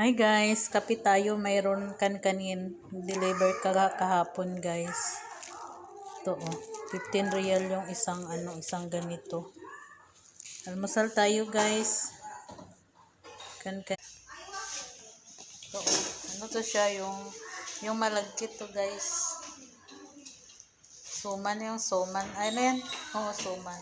Hi guys, kape tayo. Mayroon kanin deliver kahapon guys. Ito oh, 15 real yung isang ganito. Almusal tayo guys. Ito oh, ano to siya yung malagkit to guys. Suman yung suman. Ano yan? Oo, suman.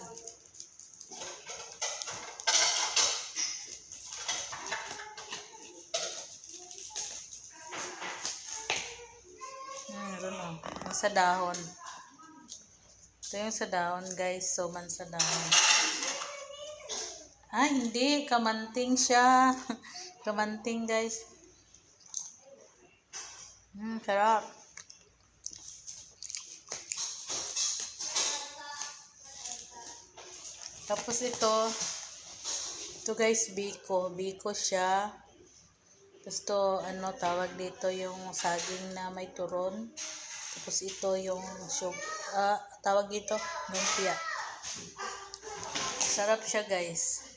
Meron oh. Yung sa dahon. Ito yung sa dahon guys. Suman sa dahon. Ah, hindi. Kamanting siya. Kamanting guys. Sarap. Tapos ito guys, biko siya. Tapos to, ano tawag dito, yung saging na may turon. Tapos ito yung tawag dito, lumpia. Sarap siya guys.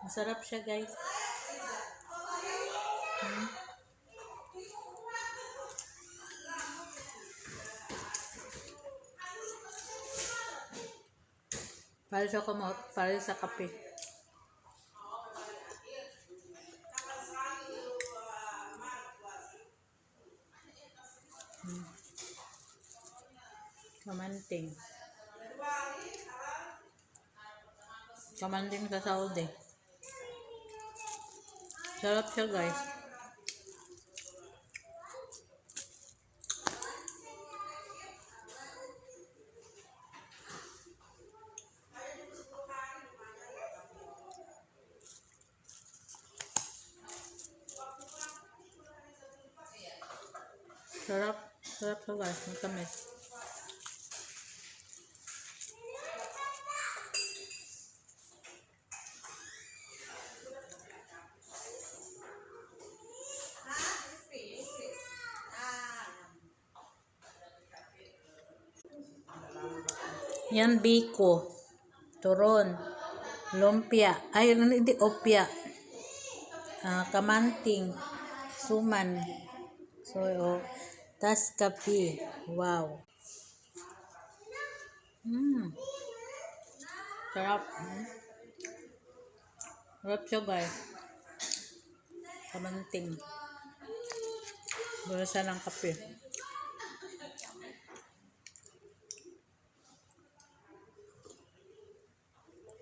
Masarap siya guys. Para sa kape. Kamanting. Kamanting sa Saudi. Sarap siya guys. Sarap siya guys. Matamis. Yan biko, turon, lumpia, ay hindi opia, kamanting, suman, so tas kape. Wow. Sarap. Sarap siya guys. Kamanting. Burasa ng kape.